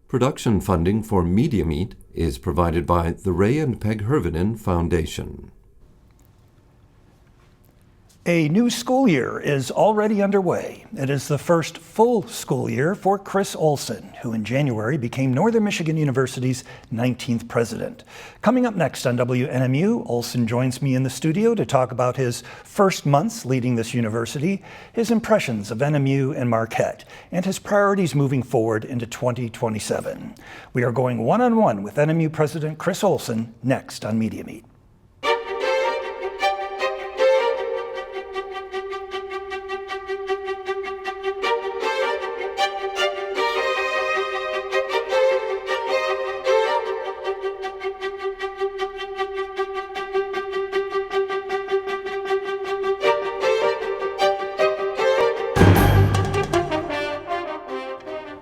Production funding for Media Meet is provided by the Ray and Peg Hervinen Foundation. A new school year is already underway. It is the first full school year for Chris Olsen, who in January became Northern Michigan University's 19th president. Coming up next on WNMU, Olsen joins me in the studio to talk about his first months leading this university, his impressions of NMU and Marquette, and his priorities moving forward into 2027. We are going one-on-one with NMU President Chris Olsen next on Media Meet.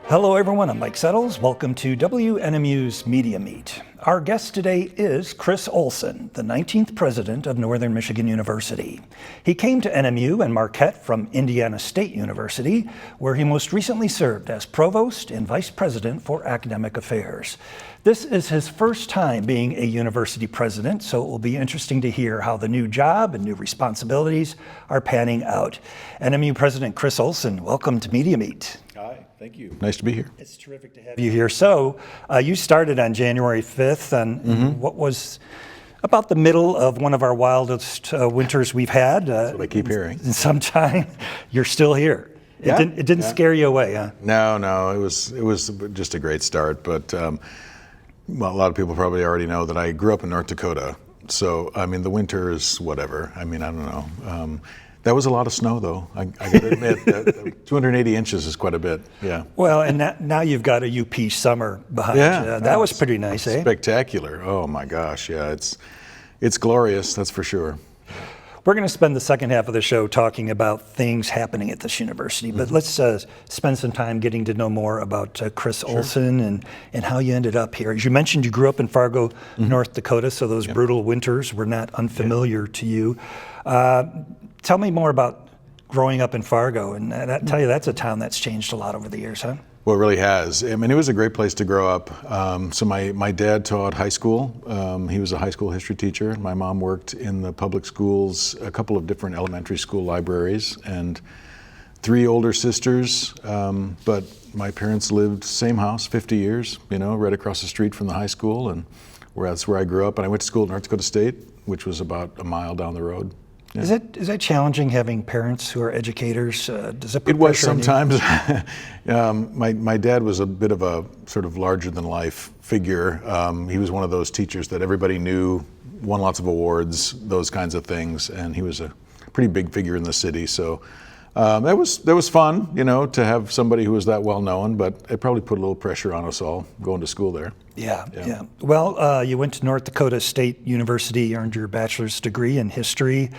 Hello everyone, I'm Mike Settles. Welcome to WNMU's Media Meet. Our guest today is Chris Olsen, the 19th president of Northern Michigan University. He came to NMU and Marquette from Indiana State University, where he most recently served as provost and vice president for academic affairs. This is his first time being a university president, so it will be interesting to hear how the new job and new responsibilities are panning out. NMU President Chris Olsen, welcome to Media Meet. Hi, thank you. Nice to be here. It's terrific to have you here. So you started on January 5th and what was about the middle of one of our wildest winters we've had. That's what I keep hearing. In some time. You're still here. Yeah? It didn't scare you away, huh? No, it was just a great start. But well, a lot of people probably already know that I grew up in North Dakota. So, I mean, the winter is whatever. I mean, I don't know. That was a lot of snow, though. I got to admit, that 280 inches is quite a bit. Yeah. Well, and now you've got a UP summer behind you. That was pretty nice, eh? Spectacular. Oh my gosh, yeah. It's glorious, that's for sure. We're going to spend the second half of the show talking about things happening at this university, but let's spend some time getting to know more about Chris Olsen and how you ended up here. As you mentioned, you grew up in Fargo, North Dakota, so those brutal winters were not unfamiliar to you. Tell me more about growing up in Fargo, and I tell you, that's a town that's changed a lot over the years, huh? Well, it really has. I mean, it was a great place to grow up. So my dad taught high school. He was a high school history teacher. My mom worked in the public schools, a couple of different elementary school libraries, and 3 older sisters. But my parents lived same house, 50 years, right across the street from the high school, and that's where I grew up. And I went to school at North Dakota State, which was about a mile down the road. Yeah. Is that challenging having parents who are educators? Does it put It was pressure on you? sometimes. My dad was a bit of a sort of larger than life figure. He was one of those teachers that everybody knew, won lots of awards, those kinds of things, and he was a pretty big figure in the city. So that was fun, to have somebody who was that well known, but it probably put a little pressure on us all going to school there. Yeah. Well, you went to North Dakota State University, earned your bachelor's degree in history,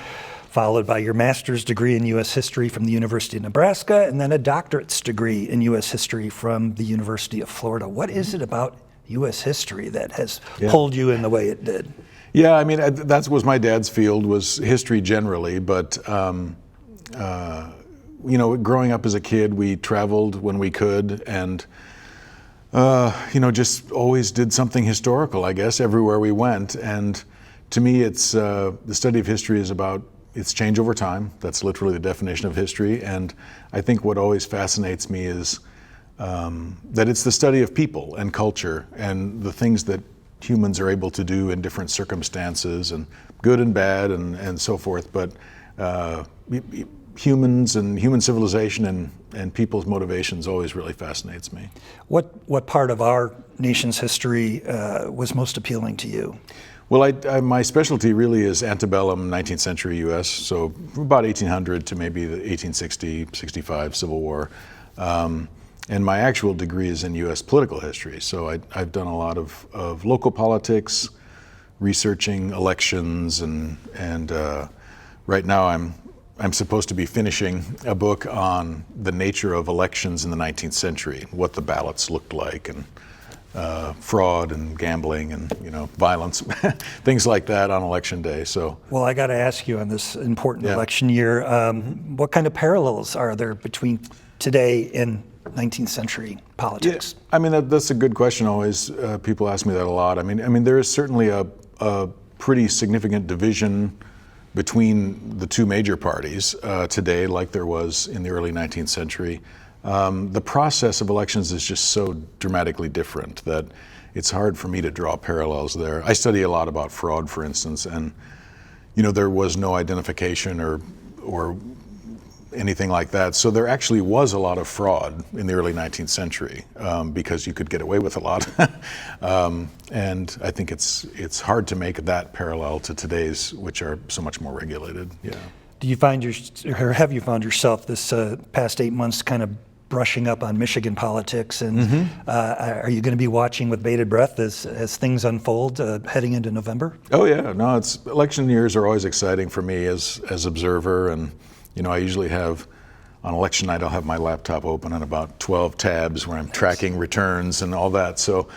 followed by your master's degree in U.S. history from the University of Nebraska, and then a doctorate's degree in U.S. history from the University of Florida. What is it about U.S. history that has pulled you in the way it did? Yeah, I mean, that was my dad's field, was history generally, but growing up as a kid, we traveled when we could, and just always did something historical, I guess, everywhere we went. And to me, it's the study of history is about its change over time. That's literally the definition of history. And I think what always fascinates me is that it's the study of people and culture and the things that humans are able to do in different circumstances, and good and bad and so forth. But humans and human civilization and people's motivations always really fascinates me. What part of our nation's history was most appealing to you? Well, my specialty really is antebellum 19th century U.S., so about 1800 to maybe the 1860, 65 Civil War. And my actual degree is in U.S. political history, so I've done a lot of local politics, researching elections, and right now I'm supposed to be finishing a book on the nature of elections in the 19th century, what the ballots looked like, and fraud and gambling and violence, things like that on election day. So, well, I got to ask you on this important election year, what kind of parallels are there between today and 19th century politics? Yeah, I mean, that's a good question always. People ask me that a lot. I mean, there is certainly a pretty significant division between the two major parties today, like there was in the early 19th century. The process of elections is just so dramatically different that it's hard for me to draw parallels there. I study a lot about fraud, for instance, and there was no identification or anything like that. So there actually was a lot of fraud in the early 19th century because you could get away with a lot. And I think it's hard to make that parallel to today's, which are so much more regulated. Yeah. Do you find or have you found yourself this past 8 months kind of brushing up on Michigan politics, and are you going to be watching with bated breath as things unfold heading into November? Oh yeah, no, election years are always exciting for me as observer, and I usually have on election night I'll have my laptop open on about 12 tabs where I'm tracking returns and all that. So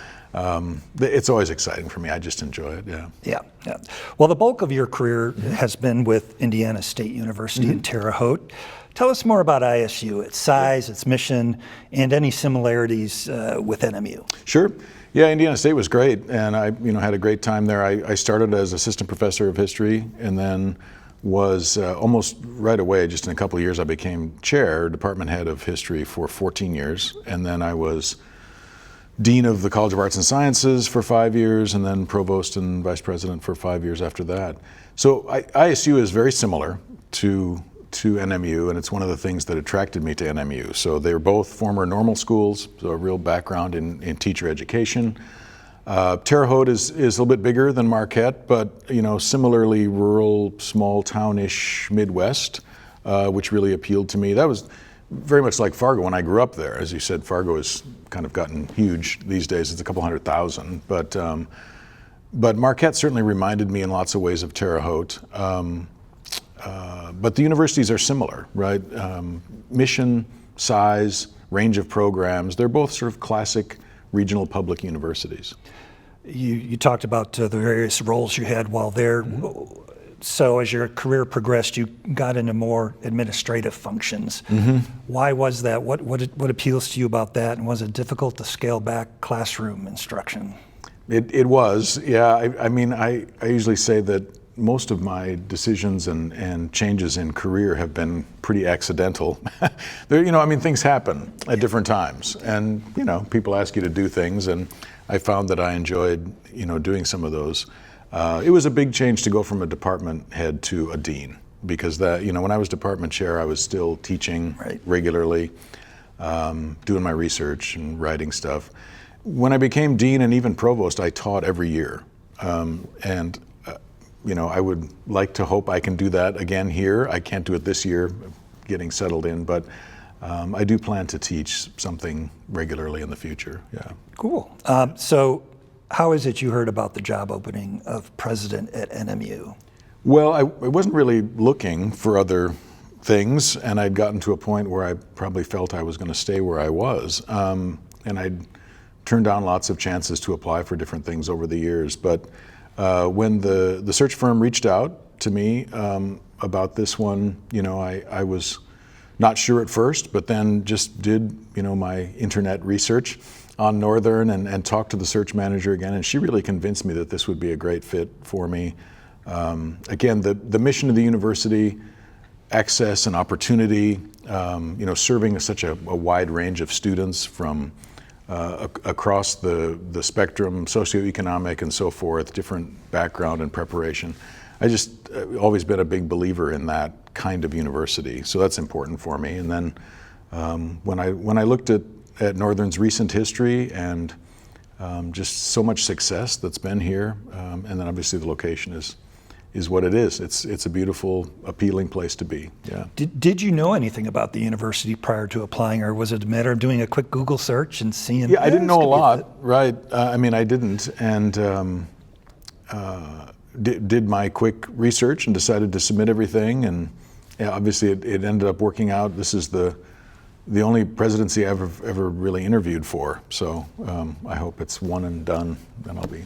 it's always exciting for me. I just enjoy it. Yeah. Yeah. Well, the bulk of your career has been with Indiana State University in Terre Haute. Tell us more about ISU, its size, its mission, and any similarities with NMU. Sure. Yeah, Indiana State was great, and I had a great time there. I started as assistant professor of history, and then was almost right away, just in a couple of years, I became chair, department head of history for 14 years, and then I was dean of the College of Arts and Sciences for 5 years, and then provost and vice president for 5 years after that. So ISU is very similar to NMU, and it's one of the things that attracted me to NMU. So they're both former normal schools, so a real background in teacher education. Terre Haute is a little bit bigger than Marquette, but similarly rural, small townish Midwest, which really appealed to me. That was very much like Fargo when I grew up there. As you said, Fargo has kind of gotten huge these days. It's a couple 100,000, but Marquette certainly reminded me in lots of ways of Terre Haute. But the universities are similar, right? Mission, size, range of programs, they're both sort of classic regional public universities. You talked about the various roles you had while there. So as your career progressed, you got into more administrative functions. Why was that? What appeals to you about that? And was it difficult to scale back classroom instruction? It was, yeah. I usually say that most of my decisions and changes in career have been pretty accidental. Things happen at different times, and people ask you to do things, and I found that I enjoyed doing some of those. It was a big change to go from a department head to a dean, because when I was department chair, I was still teaching regularly, doing my research and writing stuff. When I became dean and even provost, I taught every year, and I would like to hope I can do that again here. I can't do it this year, getting settled in, but I do plan to teach something regularly in the future. Yeah. Cool. So how is it you heard about the job opening of president at NMU? Well, I wasn't really looking for other things, and I'd gotten to a point where I probably felt I was going to stay where I was. And I'd turned down lots of chances to apply for different things over the years. But when the search firm reached out to me about this one, I was not sure at first, but then just did my internet research on Northern and talked to the search manager again, and she really convinced me that this would be a great fit for me. Again, the mission of the university, access and opportunity, serving such a wide range of students from across the spectrum, socioeconomic and so forth, different background and preparation. I just always been a big believer in that kind of university, so that's important for me. And then when I looked at Northern's recent history and just so much success that's been here, and then obviously the location is what it is. It's a beautiful, appealing place to be. Yeah. Did you know anything about the university prior to applying, or was it a matter of doing a quick Google search and seeing? Yeah, I didn't know a lot, right? I didn't, and did my quick research and decided to submit everything, and obviously it ended up working out. This is the only presidency I've ever really interviewed for, so I hope it's one and done, and I'll be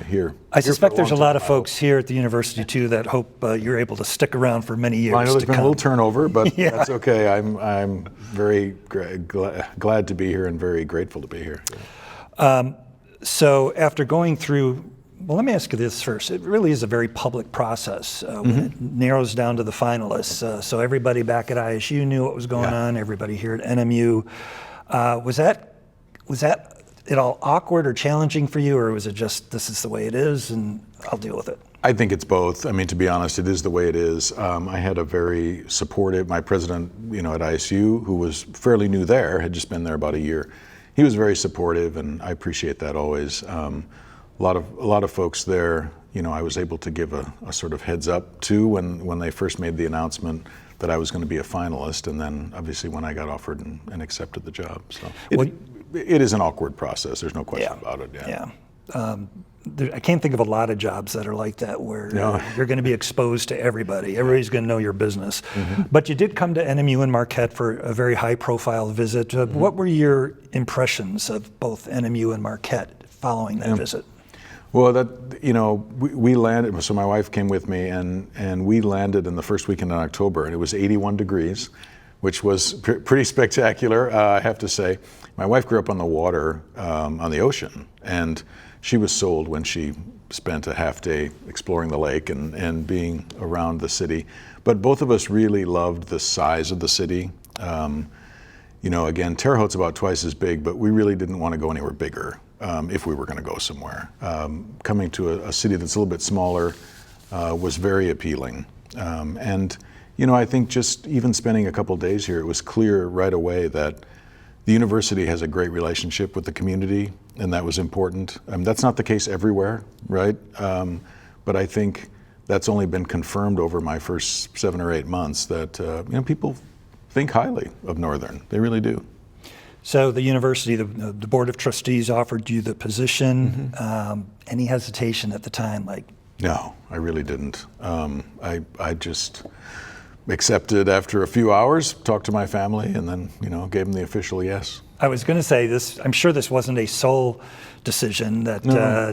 here. I suspect for there's a long lot of time. folks here at the university too that hope you're able to stick around for many years. Well, I know there's to been a come. little turnover, but Yeah. that's okay. I'm very glad to be here and very grateful to be here. So after going through, well, let me ask you this first. It really is a very public process when it narrows down to the finalists. So everybody back at ISU knew what was going on. Everybody here at NMU. Was that at all awkward or challenging for you, or was it just this is the way it is and I'll deal with it? I think it's both. I mean, to be honest, it is the way it is. I had a very supportive, my president, at ISU, who was fairly new there, had just been there about a year. He was very supportive, and I appreciate that always. A lot of folks there, I was able to give a sort of heads up to when they first made the announcement that I was going to be a finalist, and then obviously when I got offered and accepted the job. So it is an awkward process. There's no question about it. Yeah. I can't think of a lot of jobs that are like that where you're going to be exposed to everybody. Everybody's going to know your business. But you did come to NMU and Marquette for a very high-profile visit. What were your impressions of both NMU and Marquette following that visit? Well, we landed, so my wife came with me, and we landed in the first weekend in October, and it was 81 degrees, which was pretty spectacular, I have to say. My wife grew up on the water, on the ocean, and she was sold when she spent a half day exploring the lake and being around the city. But both of us really loved the size of the city. Again, Terre Haute's about twice as big, but we really didn't want to go anywhere bigger if we were going to go somewhere. Coming to a city that's a little bit smaller was very appealing. I think just even spending a couple days here, it was clear right away that the university has a great relationship with the community, and that was important. That's not the case everywhere, right? But I think that's only been confirmed over my first 7 or 8 months that people think highly of Northern. They really do. So the university, the board of trustees offered you the position. Any hesitation at the time? No, I really didn't. I just accepted after a few hours, talked to my family, and then gave them the official yes. I was going to say this. I'm sure this wasn't a sole decision. That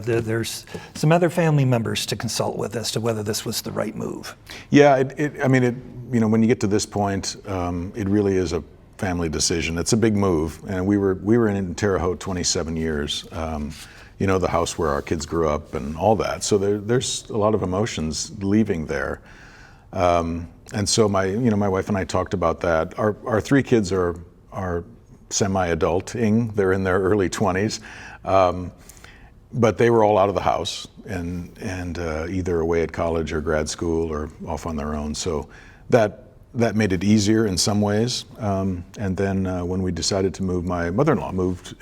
there's some other family members to consult with as to whether this was the right move. Yeah, when you get to this point, it really is a family decision. It's a big move, and we were in Terre Haute 27 years. The house where our kids grew up and all that. So there's a lot of emotions leaving there. And so my wife and I talked about that. Our 3 kids are semi-adulting. They're in their early 20s, but they were all out of the house and either away at college or grad school or off on their own. So that made it easier in some ways. And then when we decided to move, my mother-in-law moved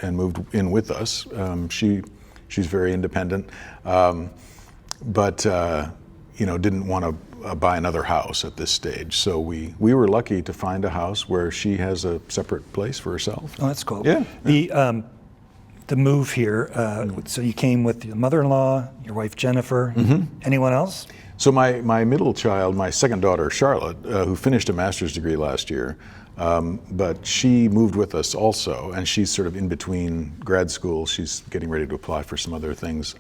in with us. She's very independent, but didn't want to buy another house at this stage. So we were lucky to find a house where she has a separate place for herself. Oh, that's cool. Yeah. The move here, so you came with your mother-in-law, your wife Jennifer, anyone else? So my middle child, my second daughter, Charlotte, who finished a master's degree last year, but she moved with us also, and she's sort of in between grad school. She's getting ready to apply for some other things.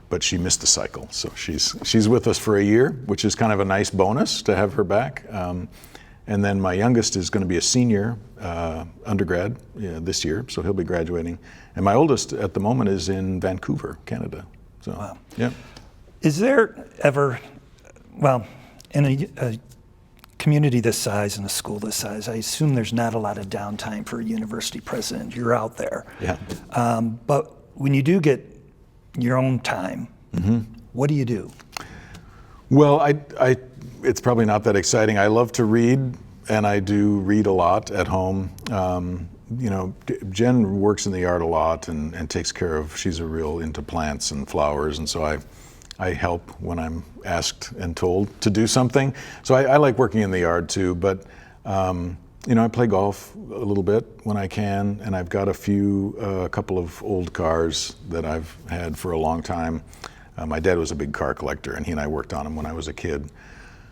But she missed the cycle, so she's with us for a year, which is kind of a nice bonus to have her back. And then my youngest is going to be a senior undergrad this year, so he'll be graduating. And my oldest at the moment is in Vancouver, Canada. So, wow. Yeah. Is there ever, in a community this size and a school this size, I assume there's not a lot of downtime for a university president. You're out there. Yeah. But when you do get your own time, what do you do? Well, it's probably not that exciting. I love to read, and I do read a lot at home. Jen works in the yard a lot and takes care of, she's a real into plants and flowers, and so I help when I'm asked and told to do something. So I like working in the yard too, but I play golf a little bit when I can, and I've got a couple of old cars that I've had for a long time. My dad was a big car collector, and he and I worked on them when I was a kid.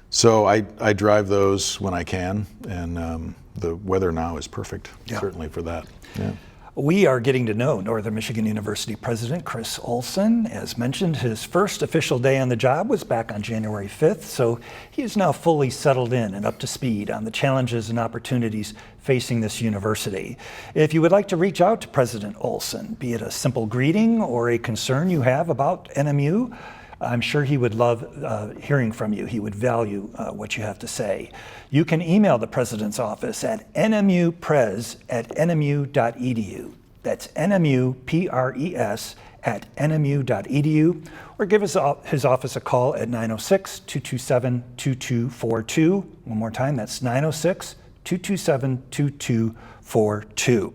So I drive those when I can, and the weather now is perfect, certainly for that. Yeah. We are getting to know Northern Michigan University President Chris Olsen. As mentioned, his first official day on the job was back on January 5th, so he is now fully settled in and up to speed on the challenges and opportunities facing this university. If you would like to reach out to President Olsen, be it a simple greeting or a concern you have about NMU, I'm sure he would love hearing from you. He would value what you have to say. You can email the President's office at nmupres@nmu.edu. That's nmupres@nmu.edu, or give his office a call at 906-227-2242. One more time, that's 906-227-2242.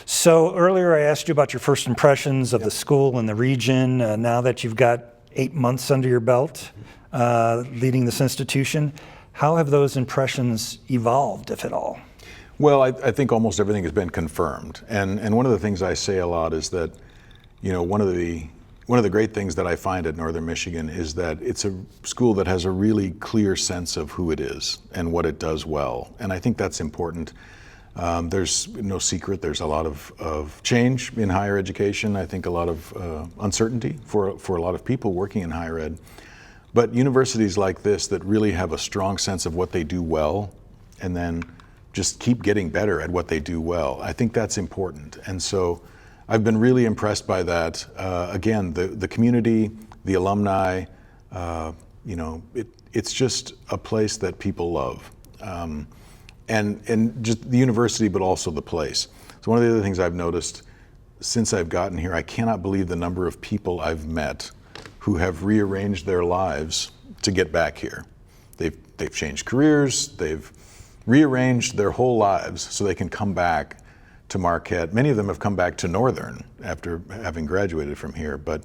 So earlier I asked you about your first impressions of the school and the region. Now that you've got 8 months under your belt leading this institution, how have those impressions evolved, if at all? Well, I think almost everything has been confirmed. And one of the things I say a lot is that, you know, one of the great things that I find at Northern Michigan is that it's a school that has a really clear sense of who it is and what it does well. And I think that's important. There's no secret, there's a lot of change in higher education. I think a lot of uncertainty for a lot of people working in higher ed. But universities like this that really have a strong sense of what they do well and then just keep getting better at what they do well, I think that's important. And so I've been really impressed by that. Again, the community, the alumni, you know, it's just a place that people love. And just the university, but also the place. So one of the other things I've noticed since I've gotten here, I cannot believe the number of people I've met who have rearranged their lives to get back here. They've changed careers, they've rearranged their whole lives so they can come back to Marquette. Many of them have come back to Northern after having graduated from here, but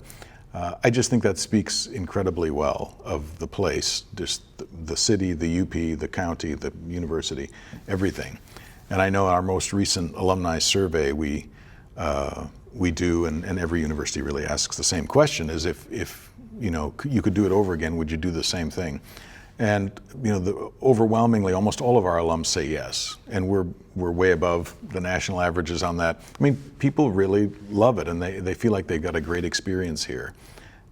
I just think that speaks incredibly well of the place, just the city, the UP, the county, the university, everything. And I know our most recent alumni survey we do, and every university really asks the same question, is if you know, you could do it over again, would you do the same thing? And you know, overwhelmingly, almost all of our alums say yes, and we're way above the national averages on that. I mean, people really love it, and they feel like they've got a great experience here.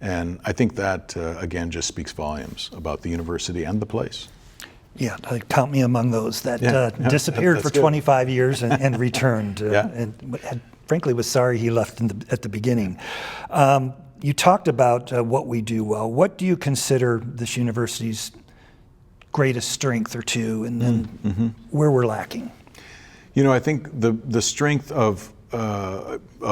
And I think that, again, just speaks volumes about the university and the place. Yeah, count me among those that disappeared for 25 years and returned, and frankly was sorry he left at the beginning. You talked about what we do well. What do you consider this university's greatest strength or two, and then where we're lacking? You know, I think the strength of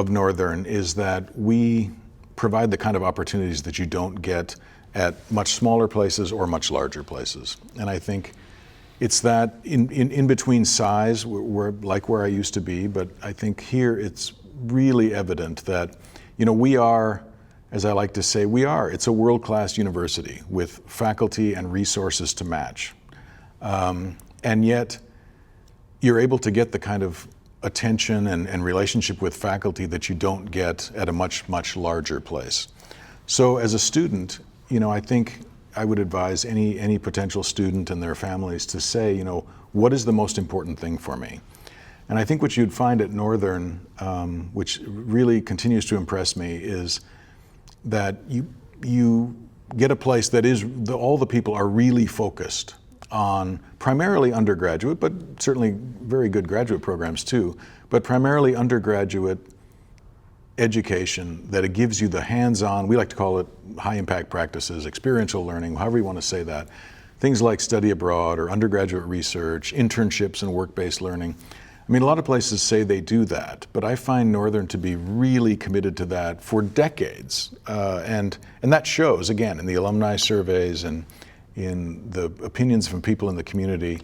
Northern is that we provide the kind of opportunities that you don't get at much smaller places or much larger places. And I think it's that in between size, we're like where I used to be, but I think here it's really evident that, you know, we are, as I like to say, it's a world-class university with faculty and resources to match. And yet you're able to get the kind of attention and relationship with faculty that you don't get at a much, much larger place. So as a student, you know, I think I would advise any potential student and their families to say, you know, what is the most important thing for me? And I think what you'd find at Northern, which really continues to impress me, is that you get a place that is, all the people are really focused on primarily undergraduate, but certainly very good graduate programs too, but primarily undergraduate education, that it gives you the hands-on, we like to call it high-impact practices, experiential learning, however you want to say that, things like study abroad or undergraduate research, internships and work-based learning. I mean, a lot of places say they do that, but I find Northern to be really committed to that for decades. And that shows, again, in the alumni surveys and in the opinions from people in the community.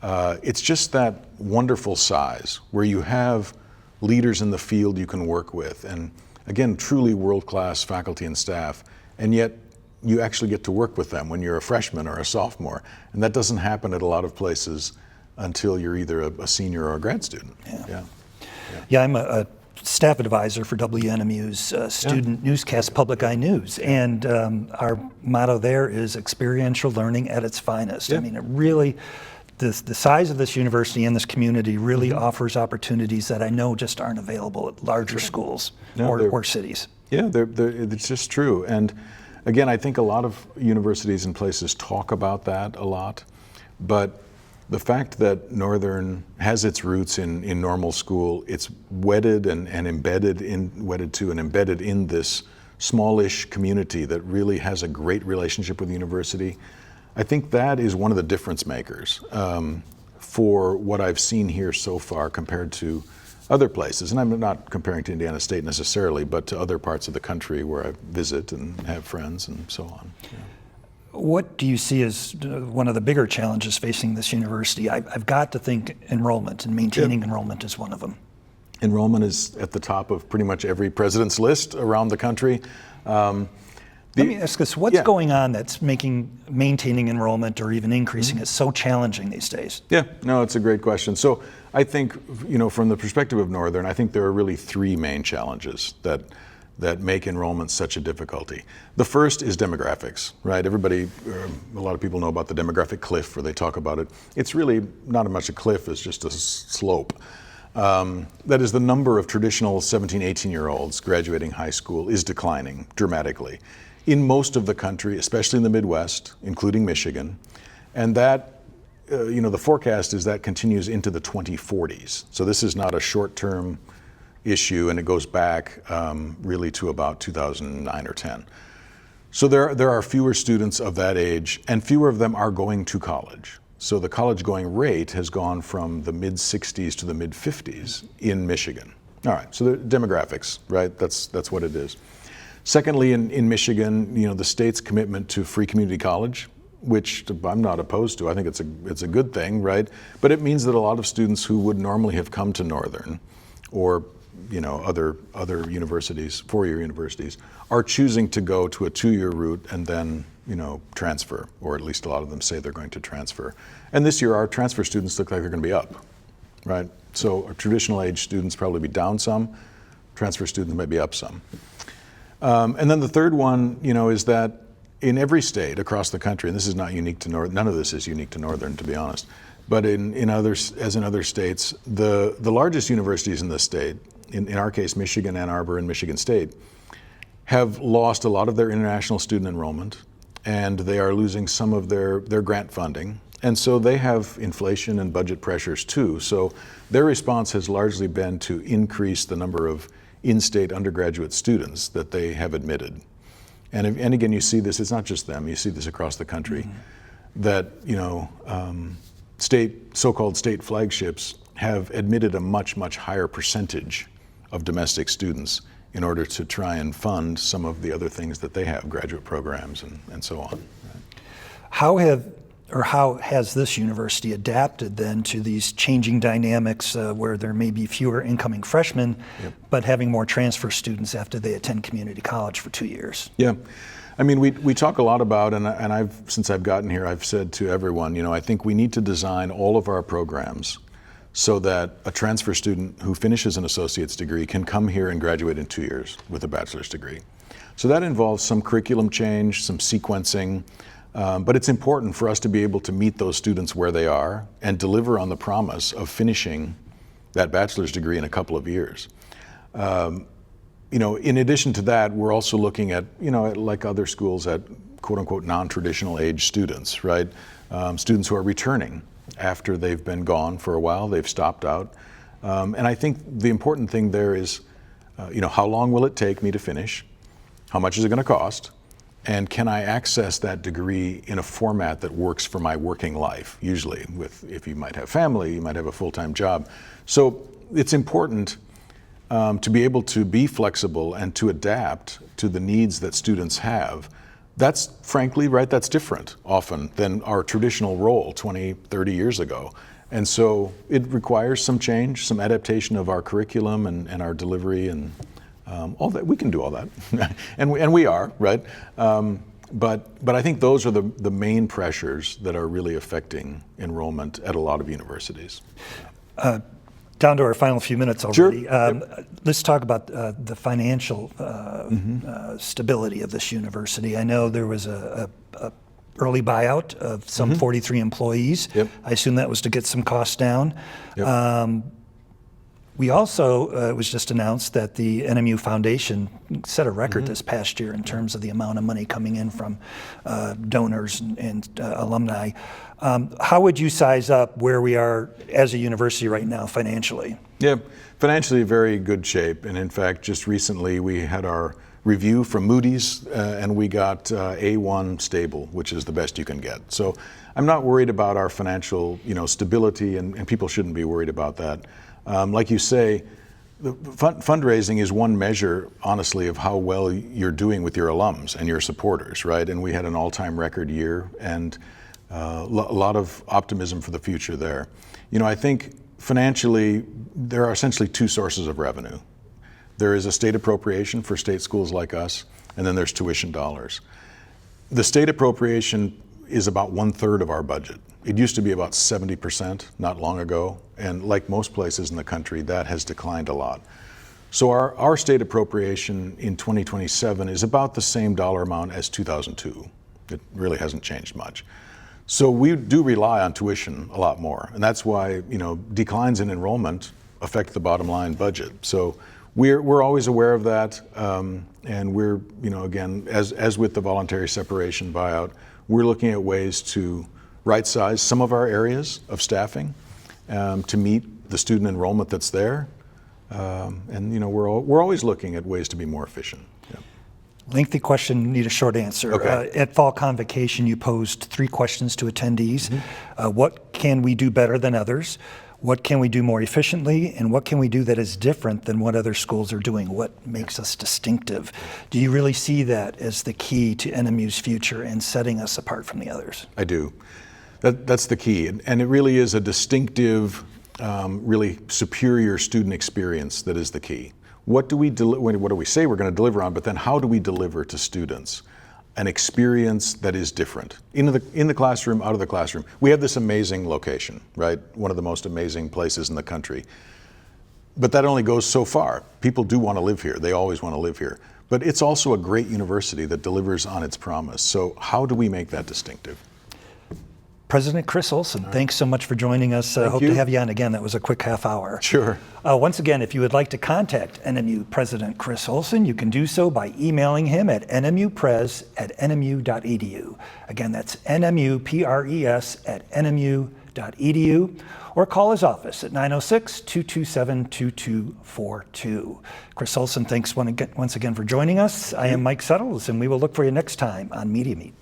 It's just that wonderful size where you have leaders in the field you can work with, and again, truly world-class faculty and staff, and yet you actually get to work with them when you're a freshman or a sophomore. And that doesn't happen at a lot of places until you're either a senior or a grad student. Yeah, I'm a staff advisor for WNMU's student newscast Public Eye News, and our motto there is experiential learning at its finest. I mean, it really the size of this university and this community really offers opportunities that I know just aren't available at larger schools or cities. Yeah, it's just true. And again, I think a lot of universities and places talk about that a lot, but the fact that Northern has its roots in normal school, it's wedded and embedded in this smallish community that really has a great relationship with the university. I think that is one of the difference makers for what I've seen here so far compared to other places. And I'm not comparing to Indiana State necessarily, but to other parts of the country where I visit and have friends and so on. Yeah. What do you see as one of the bigger challenges facing this university? I've got to think enrollment, and maintaining enrollment is one of them. Enrollment is at the top of pretty much every president's list around the country. Let me ask this, what's going on that's making maintaining enrollment or even increasing it so challenging these days? Yeah, no, it's a great question. So I think, from the perspective of Northern, I think there are really three main challenges that make enrollment such a difficulty. The first is demographics, right? Everybody, a lot of people know about the demographic cliff where they talk about it. It's really not much a cliff, it's just a slope. That is, the number of traditional 17, 18-year-olds graduating high school is declining dramatically in most of the country, especially in the Midwest, including Michigan. And that, the forecast is that continues into the 2040s. So this is not a short-term issue, and it goes back really to about 2009 or 10. So there are fewer students of that age, and fewer of them are going to college. So the college-going rate has gone from the mid-60s to the mid-50s in Michigan. All right, so the demographics, right? That's what it is. Secondly, in Michigan, the state's commitment to free community college, which I'm not opposed to. I think it's a good thing, right? But it means that a lot of students who would normally have come to Northern or other universities, four-year universities, are choosing to go to a two-year route and then transfer, or at least a lot of them say they're going to transfer. And this year, our transfer students look like they're going to be up, right? So our traditional age students probably be down some, transfer students may be up some. And then the third one, is that in every state across the country, and this is not unique to Northern, none of this is unique to Northern, to be honest, but in other states, the largest universities in the state, in our case, Michigan, Ann Arbor, and Michigan State, have lost a lot of their international student enrollment, and they are losing some of their grant funding. And so they have inflation and budget pressures too. So their response has largely been to increase the number of in-state undergraduate students that they have admitted. And again, you see this, it's not just them, you see this across the country, that, so-called state flagships have admitted a much, much higher percentage of domestic students in order to try and fund some of the other things that they have, graduate programs and so on. How has this university adapted then to these changing dynamics where there may be fewer incoming freshmen, but having more transfer students after they attend community college for 2 years? Yeah. I mean, we talk a lot about, and since I've gotten here, I've said to everyone, I think we need to design all of our programs so that a transfer student who finishes an associate's degree can come here and graduate in 2 years with a bachelor's degree. So that involves some curriculum change, some sequencing, but it's important for us to be able to meet those students where they are and deliver on the promise of finishing that bachelor's degree in a couple of years. In addition to that, we're also looking at, like other schools, at quote unquote non-traditional age students, right? Students who are returning after they've been gone for a while, they've stopped out. And I think the important thing there is, how long will it take me to finish? How much is it going to cost? And can I access that degree in a format that works for my working life? Usually, if you might have family, you might have a full-time job. So it's important to be able to be flexible and to adapt to the needs that students have. That's frankly, right, that's different often than our traditional role 20, 30 years ago. And so it requires some change, some adaptation of our curriculum and our delivery and all that. We can do all that, and we are, right? But I think those are the main pressures that are really affecting enrollment at a lot of universities. Down to our final few minutes already. Sure. Let's talk about the financial stability of this university. I know there was a early buyout of some 43 employees. Yep. I assume that was to get some costs down. Yep. We also, it was just announced that the NMU Foundation set a record this past year in terms of the amount of money coming in from donors and alumni. How would you size up where we are as a university right now financially? Yeah, financially very good shape. And in fact, just recently we had our review from Moody's and we got A1 stable, which is the best you can get. So I'm not worried about our financial stability, and people shouldn't be worried about that. Like you say, the fundraising is one measure, honestly, of how well you're doing with your alums and your supporters, right? And we had an all-time record year, and a lot of optimism for the future there. I think financially, there are essentially two sources of revenue. There is a state appropriation for state schools like us, and then there's tuition dollars. The state appropriation is about 1/3 of our budget. It used to be about 70% not long ago, and like most places in the country, that has declined a lot. So our state appropriation in 2027 is about the same dollar amount as 2002. It really hasn't changed much. So we do rely on tuition a lot more, and that's why declines in enrollment affect the bottom line budget. So we're always aware of that, and we're again, as with the voluntary separation buyout, we're looking at ways to right-size some of our areas of staffing to meet the student enrollment that's there, and we're always looking at ways to be more efficient. Yeah. Lengthy question, need a short answer. Okay. At Fall Convocation, you posed 3 questions to attendees. What can we do better than others? What can we do more efficiently? And what can we do that is different than what other schools are doing? What makes us distinctive? Do you really see that as the key to NMU's future and setting us apart from the others? I do. That's the key. And it really is a distinctive, really superior student experience that is the key. What do we say we're going to deliver on, but then how do we deliver to students an experience that is different in the classroom, out of the classroom? We have this amazing location, right? One of the most amazing places in the country. But that only goes so far. People do want to live here. They always want to live here. But it's also a great university that delivers on its promise. So how do we make that distinctive? President Chris Olsen, thanks so much for joining us. Hope to have you on again. That was a quick half hour. Sure. Once again, if you would like to contact NMU President Chris Olsen, you can do so by emailing him at nmupres@nmu.edu. Again, that's nmupres@nmu.edu, or call his office at 906-227-2242. Chris Olsen, thanks once again for joining us. I am Mike Settles, and we will look for you next time on Media Meet.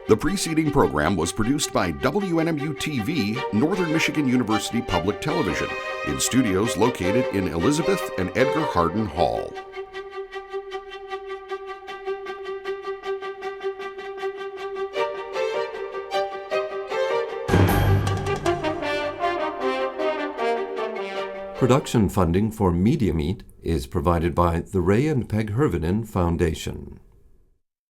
The preceding program was produced by WNMU-TV, Northern Michigan University Public Television, in studios located in Elizabeth and Edgar Hardin Hall. Production funding for Media Meet is provided by the Ray and Peg Hervinen Foundation.